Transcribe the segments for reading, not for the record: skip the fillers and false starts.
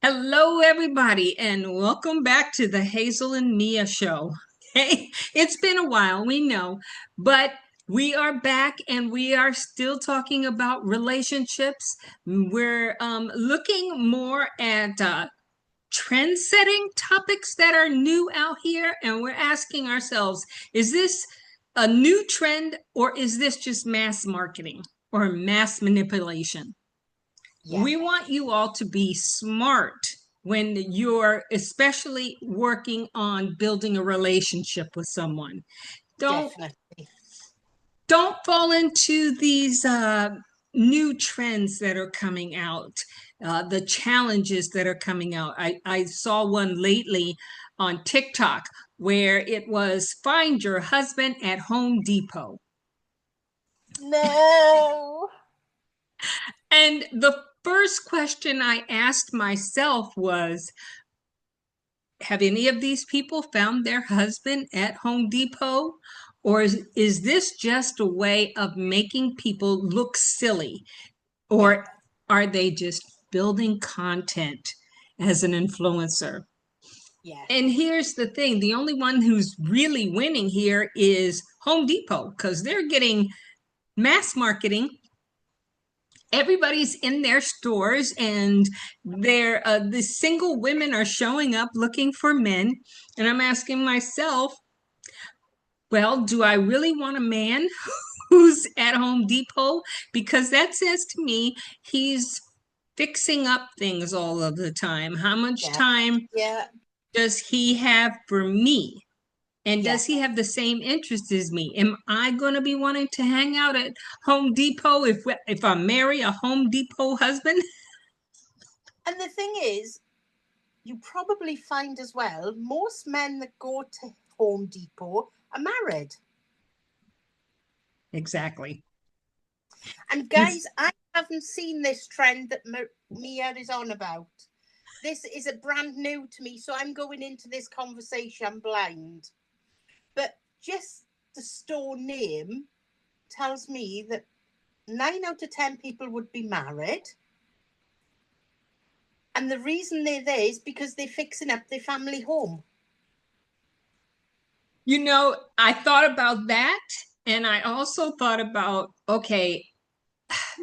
Hello, everybody, and welcome back to the Hazel and Mia show. Hey, it's been a while, we know, but we are back and we are still talking about relationships. We're looking more at trend setting topics that are new out here, and we're asking ourselves, is this a new trend or is this just mass marketing or mass manipulation? Yeah, We want you all to be smart when you're especially working on building a relationship with someone. Don't definitely. don't fall into these new trends that are coming out, the challenges that are coming out. I saw one lately on TikTok where it was find your husband at Home Depot. No. And the first question I asked myself was, have any of these people found their husband at Home Depot? Or is this just a way of making people look silly? Yeah, Or are they just building content as an influencer? yeah, And here's the thing, the only one who's really winning here is Home Depot because they're getting mass marketing. Everybody's in their stores and they're the single women are showing up looking for men, and I'm asking myself, well, do I really want a man who's at Home Depot? Because that says to me he's fixing up things all of the time. How much yeah, time yeah, does he have for me? And yeah. does he have the same interest as me? Am I going to be wanting to hang out at Home Depot if I marry a Home Depot husband? And the thing is, you probably find as well, most men that go to Home Depot are married. Exactly. And It's, guys, I haven't seen this trend that Mia is on about. This is a brand new to me, so I'm going into this conversation blind. But just the store name tells me that 9 out of 10 people would be married. And the reason they're there is because they're fixing up their family home. I thought about that. And I also thought about, okay,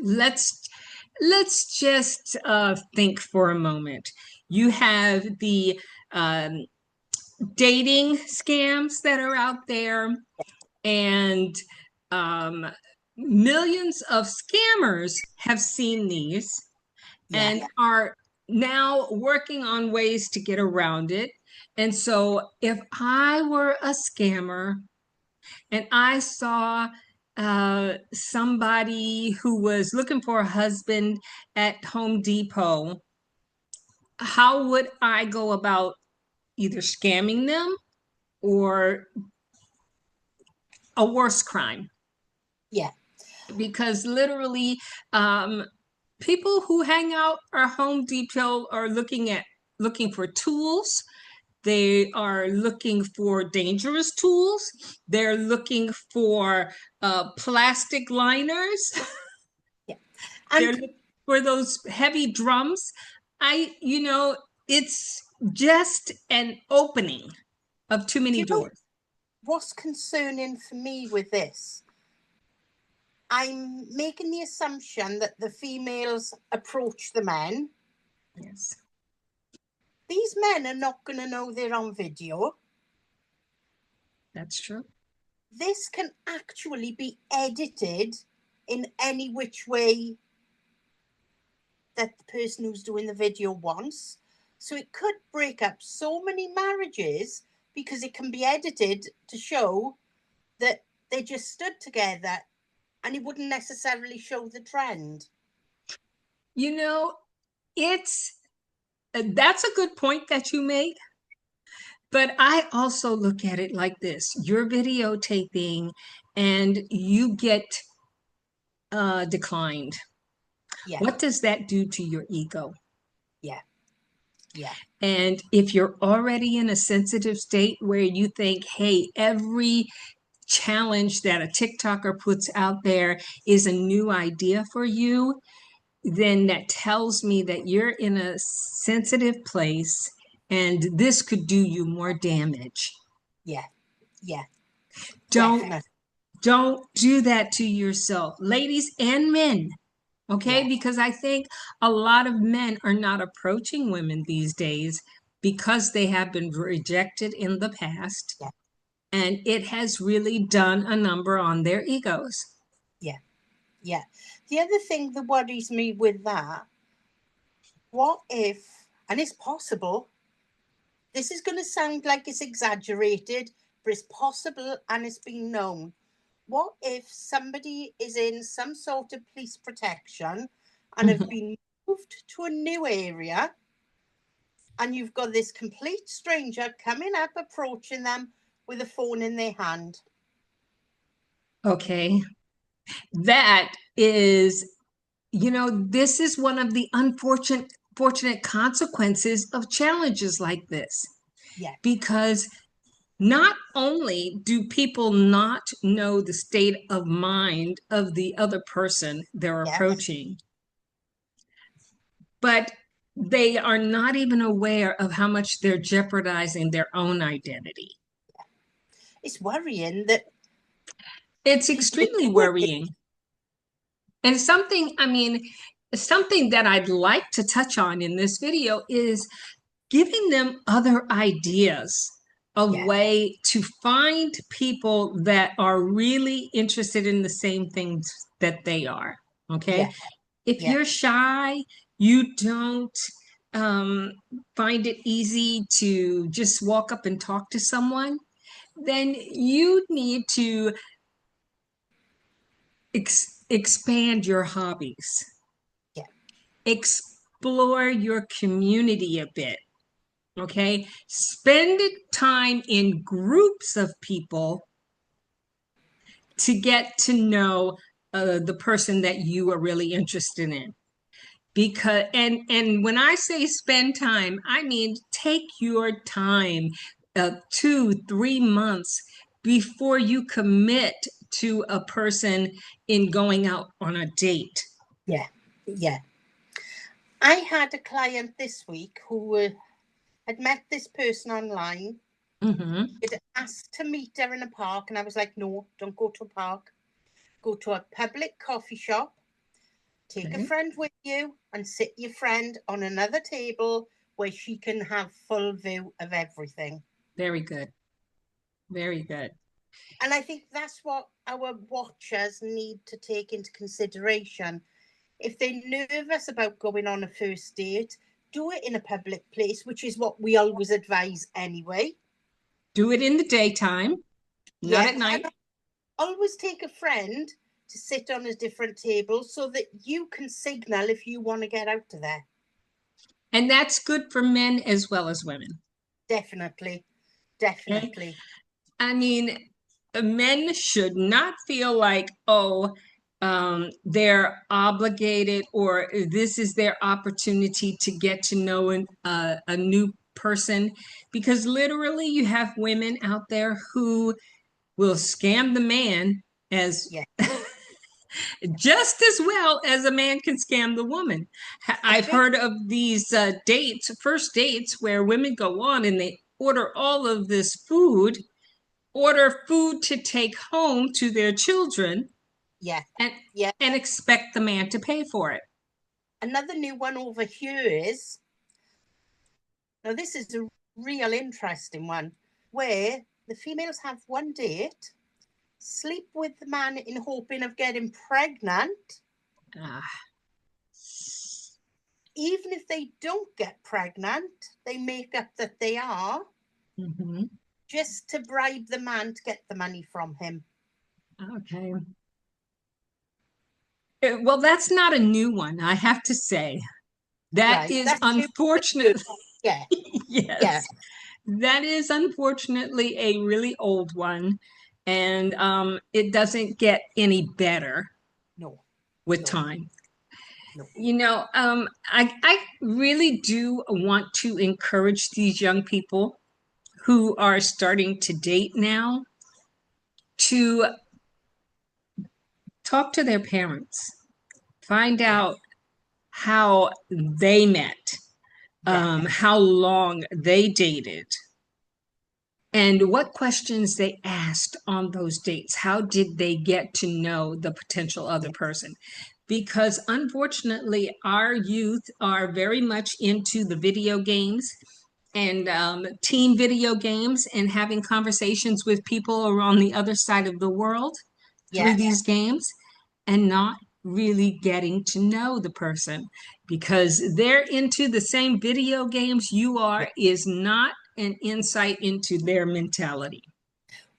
let's let's just think for a moment. You have the um, dating scams that are out there, and um, millions of scammers have seen these Yeah, and are now working on ways to get around it. And so, if I were a scammer and I saw somebody who was looking for a husband at Home Depot, how would I go about either scamming them or a worse crime? yeah, Because literally, um, people who hang out at Home Depot are looking for tools. They are looking for dangerous tools. They're looking for plastic liners. yeah. They're And looking for those heavy drums. It's just an opening of too do many you know doors. what's concerning for me with this? I'm making the assumption that the females approach the men. Yes, These men are not going to know they're on video. that's true. This can actually be edited in any which way that the person who's doing the video wants. So it could break up so many marriages because it can be edited to show that they just stood together and it wouldn't necessarily show the trend. You know, it's that's a good point that you make. But I also look at it like this. You're videotaping and you get declined. Yeah, What does that do to your ego? yeah, yeah, And if you're already in a sensitive state where you think, hey, every challenge that a TikToker puts out there is a new idea for you, then that tells me that you're in a sensitive place and this could do you more damage. Yeah, yeah, Don't definitely. don't do that to yourself, ladies and men. Okay, Yeah, because I think a lot of men are not approaching women these days because they have been rejected in the past, yeah, and it has really done a number on their egos. yeah, yeah. The other thing that worries me with that, what if, and it's possible, this is going to sound like it's exaggerated, but it's possible and it's been known. What if somebody is in some sort of police protection and have been moved to a new area, and you've got this complete stranger coming up, approaching them with a phone in their hand? Okay, that is, this is one of the unfortunate consequences of challenges like this, Yeah, because not only do people not know the state of mind of the other person they're yeah. approaching, but they are not even aware of how much they're jeopardizing their own identity. It's worrying that It's people are extremely doing it. worrying. And something that I'd like to touch on in this video is giving them other ideas, a Yeah, way to find people that are really interested in the same things that they are. Okay. yeah, If yeah, you're shy, you don't um, find it easy to just walk up and talk to someone, then you need to expand your hobbies, yeah, explore your community a bit. Okay. Spend time in groups of people to get to know the person that you are really interested in. Because and when I say spend time, I mean take your time, 2 3 months before you commit to a person in going out on a date. yeah, yeah. I had a client this week who had met this person online. Hmm. Had asked to meet her in a park, and I was like, no, don't go to a park. Go to a public coffee shop, take a Okay. friend with you, and sit your friend on another table where she can have full view of everything. Very good. Very good. And I think that's what our watchers need to take into consideration. If they're nervous about going on a first date, do it in a public place, which is what we always advise anyway. Do it in the daytime, not Yeah, at and night. always take a friend to sit on a different table so that you can signal if you want to get out of there. And that's good for men as well as women. Definitely, Okay. definitely. I mean, men should not feel like, oh, they're obligated or this is their opportunity to get to know a new person. Because literally, you have women out there who will scam the man as Yeah, just as well as a man can scam the woman. a I've big heard of these dates, first dates, where women go on and they order all of this food, order food to take home to their children, yeah, and yeah. and expect the man to pay for it. Another new one over here is, now this is a real interesting one, where the females have one date, sleep with the man in hoping of getting pregnant. Ah, Even if they don't get pregnant, they make up that they are, mhm. just to bribe the man to get the money from him. Okay. Well, that's not a new one, I have to say. That Right, is that's new. unfortunate. Yeah, yeah, Yes, that is unfortunately a really old one, and it doesn't get any better no, with no, time. no. I really do want to encourage these young people who are starting to date now to talk to their parents, find Yeah, out how they met, Yeah. how long they dated, and what questions they asked on those dates. How did they get to know the potential other Yeah. person? Because unfortunately, our youth are very much into the video games and team video games and having conversations with people around the other side of the world through Yeah. these games, and not really getting to know the person because they're into the same video games you Yeah. are is not an insight into their mentality.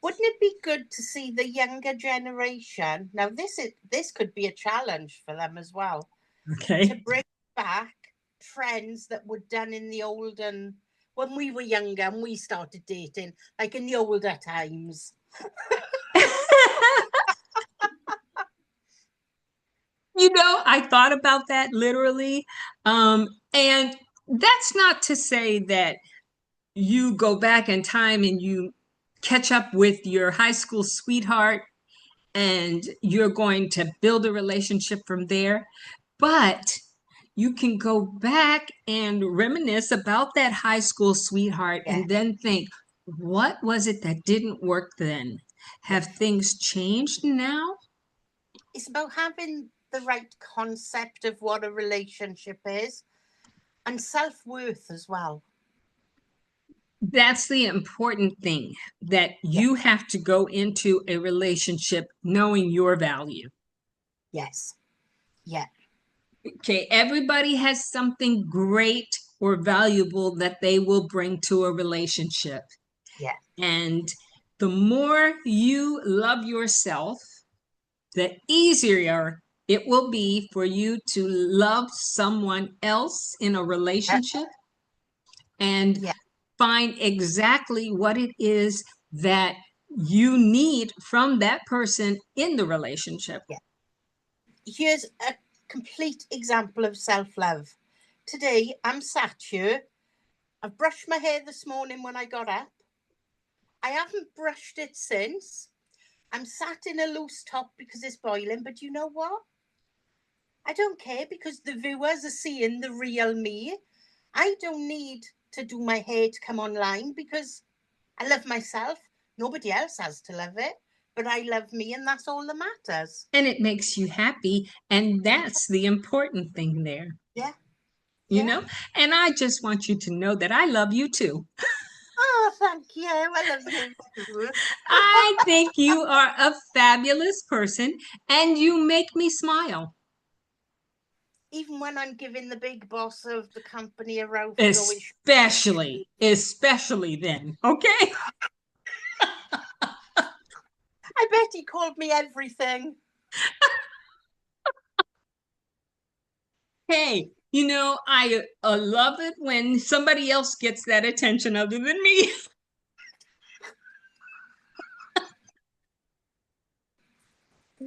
Wouldn't it be good to see the younger generation? Now, this could be a challenge for them as well, to Okay. bring back trends that were done in the olden, when we were younger and we started dating, like in the older times. I thought about that literally. And that's not to say that you go back in time and you catch up with your high school sweetheart and you're going to build a relationship from there. But you can go back and reminisce about that high school sweetheart Yeah. and then think, what was it that didn't work then? Yeah. Have things changed now? It's about having the right concept of what a relationship is and self-worth as well. That's the important thing, that Yeah. you have to go into a relationship knowing your value. Yes. Yeah. Okay, everybody has something great or valuable that they will bring to a relationship. Yeah. And the more you love yourself, the easier it will be for you to love someone else in a Yeah. relationship and Yeah. find exactly what it is that you need from that person in the relationship. Yeah. Here's a complete example of self-love. Today, I'm sat here. I've brushed my hair this morning when I got up. I haven't brushed it since. I'm sat in a loose top because it's boiling, but you know what? I don't care because the viewers are seeing the real me. I don't need to do my hair to come online because I love myself. Nobody else has to love it, but I love me, and that's all that matters. And it makes you happy. And that's the important thing there, Yeah. you Yeah. know? And I just want you to know that I love you too. Oh, thank you. I love you too. I think you are a fabulous person and you make me smile. Even when I'm giving the big boss of the company a row for going, Especially then, okay? I bet he called me everything. Hey, I love it when somebody else gets that attention other than me.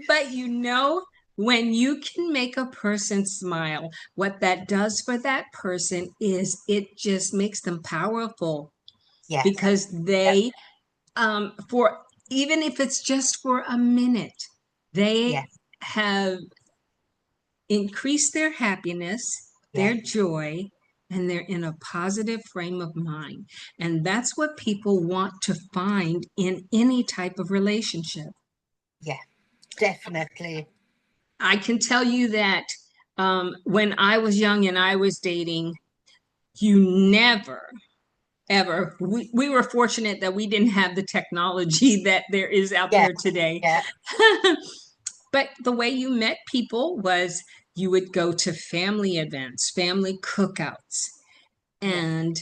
But when you can make a person smile, what that does for that person is it just makes them powerful Yeah. because Yeah. they, for even if it's just for a minute, Yeah. they have increased their happiness, Yeah. their joy, and they're in a positive frame of mind. And that's what people want to find in any type of relationship. Yeah. Definitely. I can tell you that when I was young and I was dating, you never, ever, we were fortunate that we didn't have the technology that there is out Yeah. there today. Yeah. But the way you met people was you would go to family events, family cookouts, Yeah. and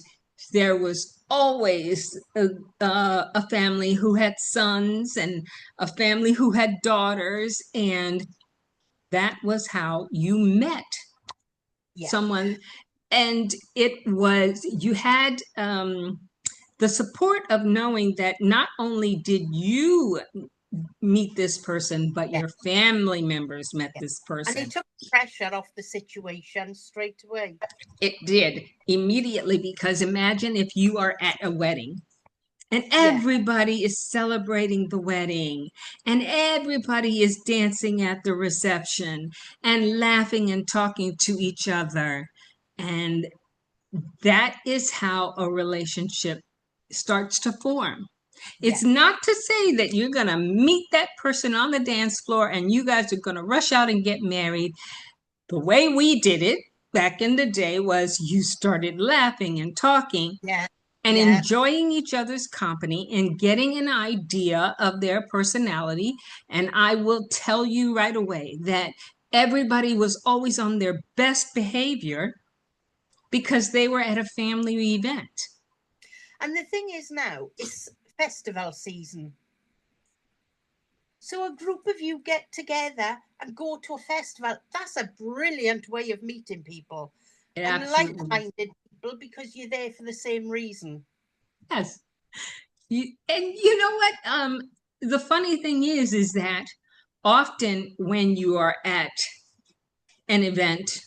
there was always a family who had sons and a family who had daughters, and that was how you met Yeah. someone. And it was, you had the support of knowing that not only did you meet this person, but Yeah. your family members met Yeah. this And he person. took pressure off the situation straight away. It did immediately, because imagine if you are at a wedding and Yeah. everybody is celebrating the wedding, and everybody is dancing at the reception and laughing and talking to each other. And that is how a relationship starts to form. Yeah. It's not to say that you're going to meet that person on the dance floor and you guys are going to rush out and get married. The way we did it back in the day was you started laughing and talking Yeah. and Yeah. enjoying each other's company and getting an idea of their personality. And I will tell you right away that everybody was always on their best behavior because they were at a family event. And the thing is now, it's festival season. So a group of you get together and go to a festival. That's a brilliant way of meeting people and Absolutely. like-minded people because you're there for the same reason. Yes. And you know what? The funny thing is that often when you are at an event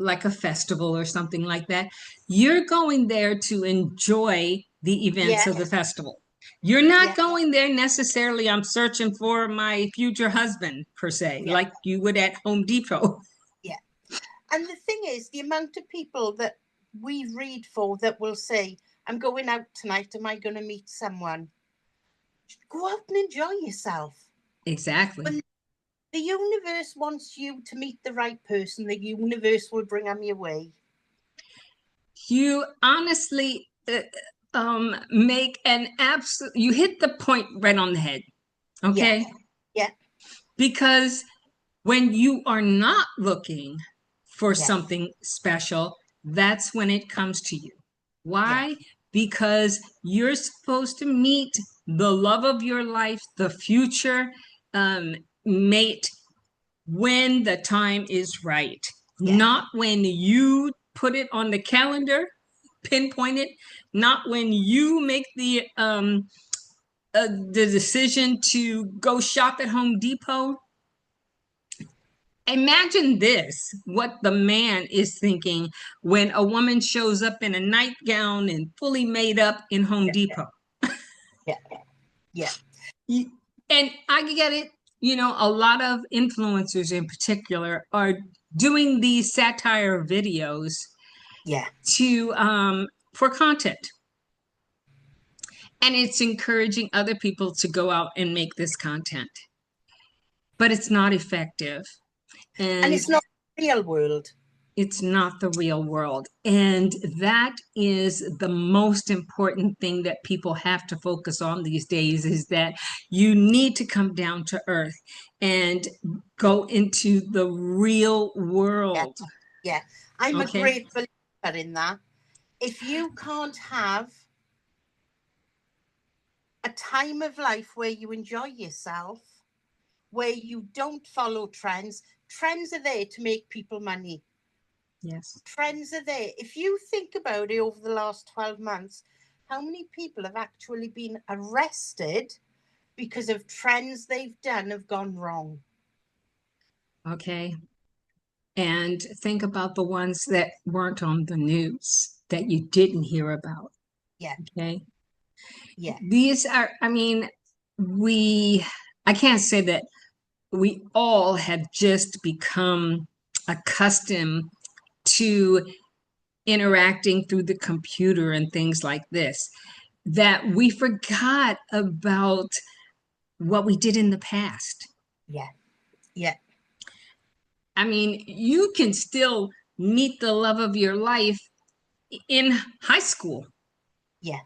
like a festival or something like that, you're going there to enjoy the events Yeah. of the festival. You're Yeah. not going there necessarily, I'm searching for my future husband, per se, Yeah. like you would at Home Depot. Yeah. And the thing is, the amount of people that we read for that will say, I'm going out tonight, am I going to meet someone? Go out and enjoy yourself. Exactly. When the universe wants you to meet the right person, the universe will bring them your way. You honestly make an absolute, you hit the point right on the head. Yeah. Okay. Yeah. Because when you are not looking for Yeah. something special, that's when it comes to you. Yeah. Why? Because you're supposed to meet the love of your life, the future um, mate, when the time is right, Yeah. not when you put it on the calendar, pinpoint it, not when you make the decision to go shop at Home Depot. Imagine this, what the man is thinking when a woman shows up in a nightgown and fully made up in Home Depot. Yeah. Yeah. And I get it, a lot of influencers in particular are doing these satire videos Yeah. to for content. And it's encouraging other people to go out and make this content. But it's not effective. And And it's not the real world. it's not the real world. And that is the most important thing that people have to focus on these days, is that you need to come down to earth and go into the real Yeah. world. Yeah. I'm a Okay. great believer in that. If you can't have a time of life where you enjoy yourself, where you don't follow trends, trends are there to make people money. Yes. Trends are there. If you think about it over the last 12 months, how many people have actually been arrested because of trends they've done have gone wrong? Okay. And think about the ones that weren't on the news that you didn't hear about. Yeah. Okay. Yeah. These are, I mean, I can't say that we all have just become accustomed to interacting through the computer and things like this, that we forgot about what we did in the past. Yeah. Yeah. I mean, you can still meet the love of your life in high school. Yeah.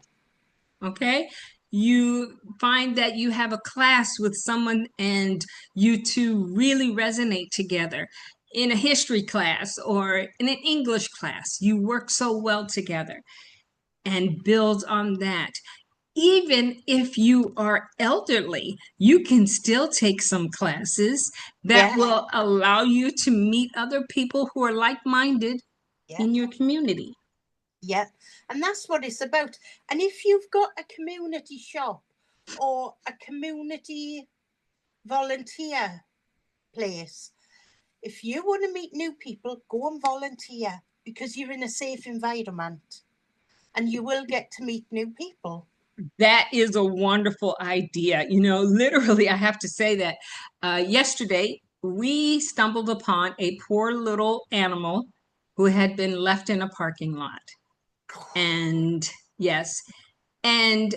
Okay. You find that you have a class with someone and you two really resonate together in a history class or in an English class. You work so well together and build on that. Even if you are elderly, you can still take some classes that Yeah. will allow you to meet other people who are like minded Yeah. in your community. Yeah. And that's what it's about. And if you've got a community shop or a community volunteer place, if you want to meet new people, go and volunteer because you're in a safe environment and you will get to meet new people. That is a wonderful idea. You know, literally, I have to say that yesterday we stumbled upon a poor little animal who had been left in a parking lot. And yes, and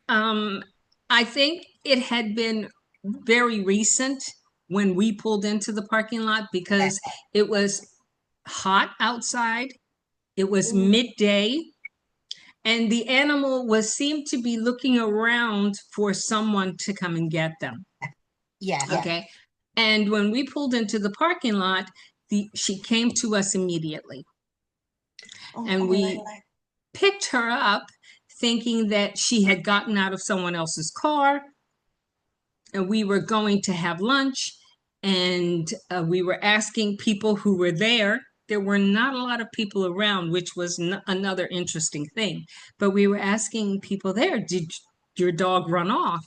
um, I think it had been very recent when we pulled into the parking lot Yeah. because it was hot outside. It was Mm, midday, and the animal was seemed to be looking around for someone to come and get them. yeah. Okay. And when we pulled into the parking lot, she came to us immediately. And Oh, we picked her up thinking that she had gotten out of someone else's car and we were going to have lunch. And we were asking people who were there. There were not a lot of people around, which was another interesting thing. But we were asking people there, did your dog run off?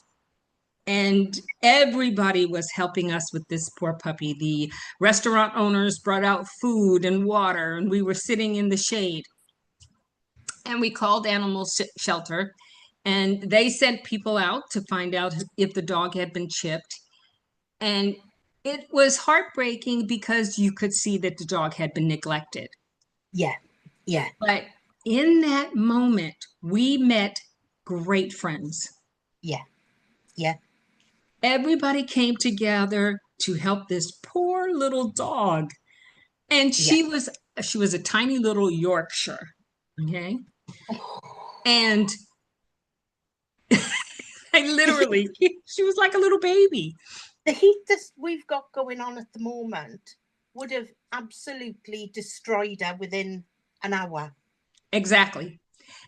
And everybody was helping us with this poor puppy. The restaurant owners brought out food and water, and we were sitting in the shade. And we called animal shelter, and they sent people out to find out if the dog had been chipped. And it was heartbreaking because you could see that the dog had been neglected. yeah. Yeah. But in that moment, we met great friends. Yeah. Yeah. Everybody came together to help this poor little dog. And Yeah. she was a tiny little Yorkshire. Okay. And I literally, she was like a little baby. The heat that we've got going on at the moment would have absolutely destroyed her within an hour. Exactly.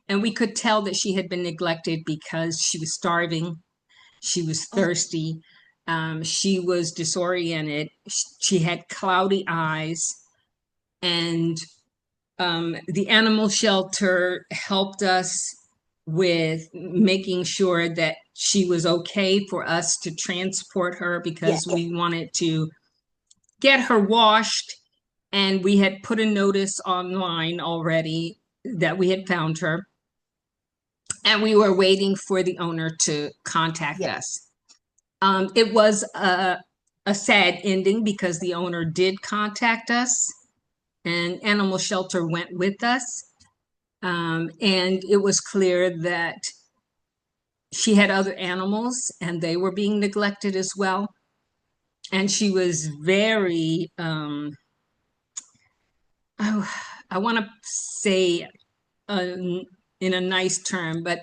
And we could tell that she had been neglected because she was starving. She was Oh, thirsty. She was disoriented. She had cloudy eyes. And the animal shelter helped us with making sure that she was okay for us to transport her yeah. because we wanted to get her washed. And we had put a notice online already that we had found her. And we were waiting for the owner to contact Yeah. us. It was a sad ending because the owner did contact us and animal shelter went with us. And it was clear that she had other animals and they were being neglected as well. And she was very, oh, I want to say in a nice term, but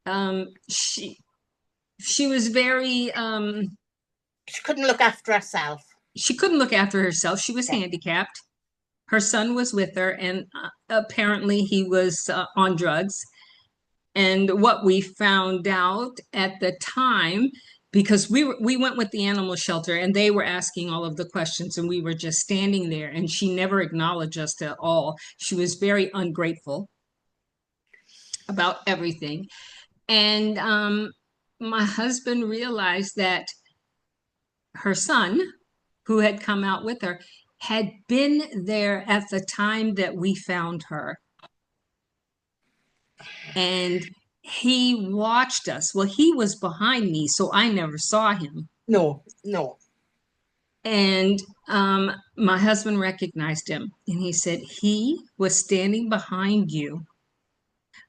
um, she she was very She couldn't look after herself. she couldn't look after herself. She was Yeah. handicapped. Her son was with her, and apparently he was on drugs. And what we found out at the time, because we went with the animal shelter and they were asking all of the questions and we were just standing there and she never acknowledged us at all. She was very ungrateful about everything. And my husband realized that her son, who had come out with her, had been there at the time that we found her. And he watched us. Well, he was behind me, so I never saw him. No, no. And my husband recognized him and he said, he was standing behind you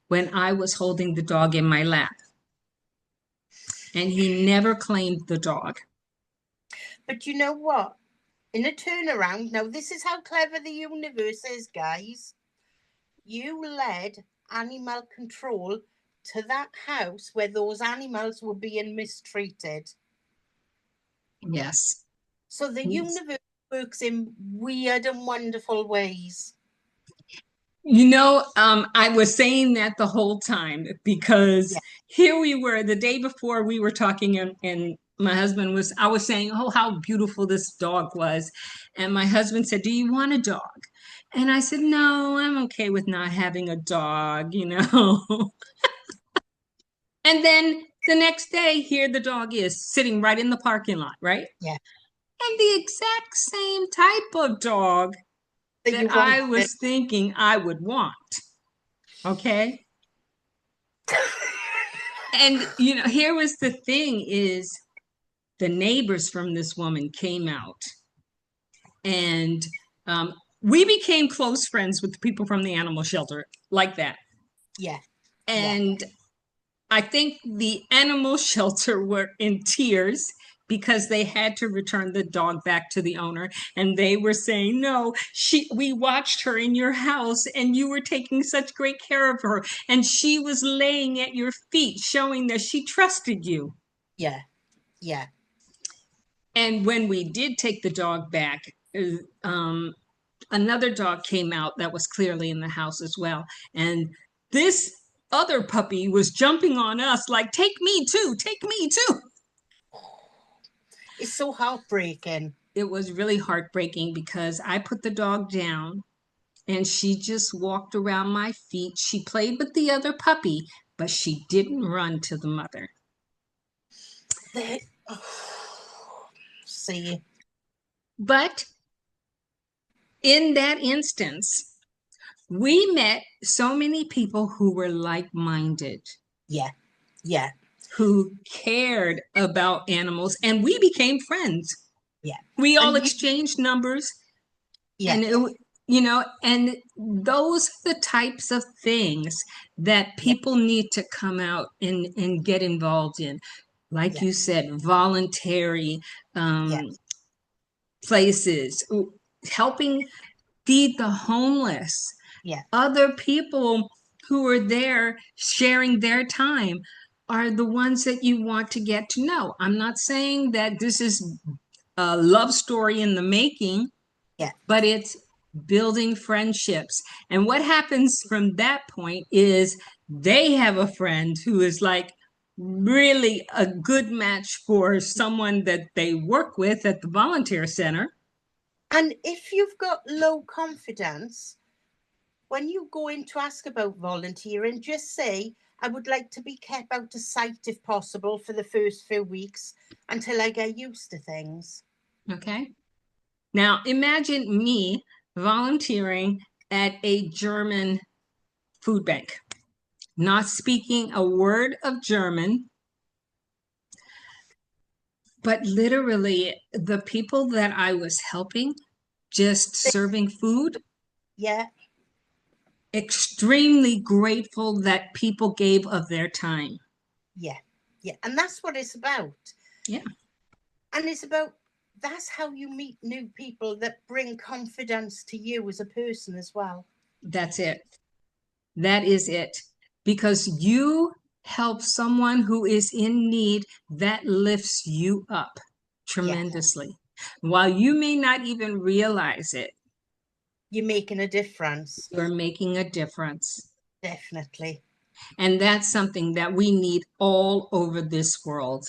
when I was holding the dog in my lap. And he never claimed the dog. But you know what? In a turnaround, now this is how clever the universe is, guys. You led animal control to that house where those animals were being mistreated. Yes. So the Yes. universe works in weird and wonderful ways. You know, I was saying that the whole time because Yeah. here we were the day before we were talking, and my husband was, I was saying, oh, how beautiful this dog was. And my husband said, do you want a dog? And I said, no, I'm okay with not having a dog, you know. And then the next day, here the dog is sitting right in the parking lot, right? Yeah. And the exact same type of dog That that you I wanted. was thinking I would want. Okay. And here was the thing is the neighbors from this woman came out, and we became close friends with the people from the animal shelter like that. Yeah. And I think the animal shelter were in tears because they had to return the dog back to the owner, and they were saying, no, we watched her in your house and you were taking such great care of her, and she was laying at your feet showing that she trusted you. Yeah. Yeah. And when we did take the dog back, another dog came out that was clearly in the house as well. And this other puppy was jumping on us like, take me too, take me too. It's so heartbreaking. It was really heartbreaking because I put the dog down and she just walked around my feet. She played with the other puppy, but she didn't run to the mother. See. But in that instance, we met so many people who were like-minded. Yeah. Yeah. Who cared about animals, and we became friends. Yeah. We all exchanged numbers. Yeah. And and those are the types of things that people need to come out and get involved in. Like you said, voluntary places, helping feed the homeless, other people who are there sharing their time are the ones that you want to get to know. I'm not saying that this is a love story in the making, but it's building friendships. And what happens from that point is they have a friend who is like really a good match for someone that they work with at the volunteer center. And if you've got low confidence, when you go in to ask about volunteering, just say, I would like to be kept out of sight if possible for the first few weeks until I get used to things. Okay. Now imagine me volunteering at a German food bank, not speaking a word of German, but literally the people that I was helping, just serving food. Yeah. Extremely grateful that people gave of their time. Yeah. Yeah. And that's what it's about. Yeah. And it's about, that's how you meet new people that bring confidence to you as a person as well. That's it. That is it. Because you help someone who is in need, that lifts you up tremendously. While you may not even realize it, you're making a difference. You're making a difference. Definitely. And that's something that we need all over this world.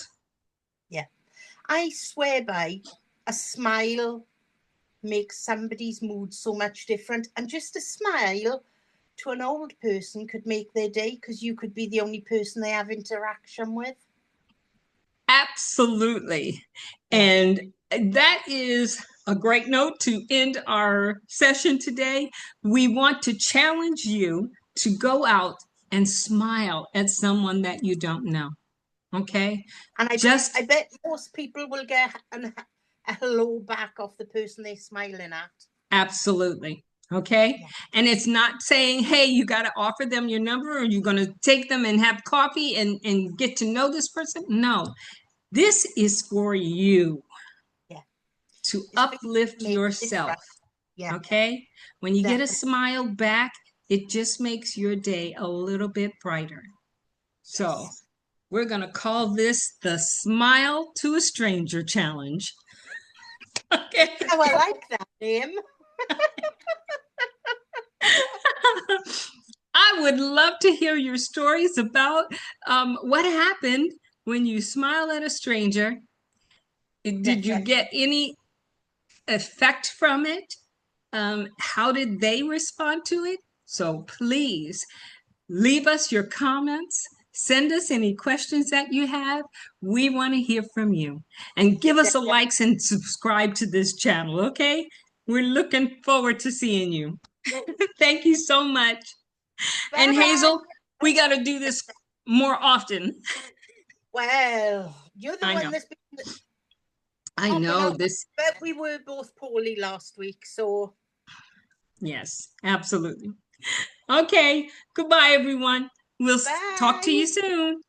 Yeah. I swear by, a smile makes somebody's mood so much different. And just a smile to an old person could make their day, because you could be the only person they have interaction with. Absolutely. And that is a great note to end our session today. We want to challenge you to go out and smile at someone that you don't know. Okay? And I bet most people will get a hello back off the person they're smiling at. Absolutely. Okay. Yeah. And it's not saying, hey, you got to offer them your number, or you're going to take them and have coffee and get to know this person. No, this is for you. Yeah. To uplift yourself. Yeah. Okay. When you get a smile back, it just makes your day a little bit brighter. So we're going to call this the Smile to a Stranger Challenge. Okay. Oh, I like that name. I would love to hear your stories about what happened when you smile at a stranger. Did you get any effect from it? How did they respond to it? So please leave us your comments. Send us any questions that you have. We want to hear from you. And give us a likes and subscribe to this channel, okay? We're looking forward to seeing you. Thank you so much. Bye-bye. And Hazel, we got to do this more often. Well, you're the I one know. that's been I popping know out. this. But we were both poorly last week, so Yes, absolutely. Okay. Goodbye, everyone. We'll talk to bye. you soon.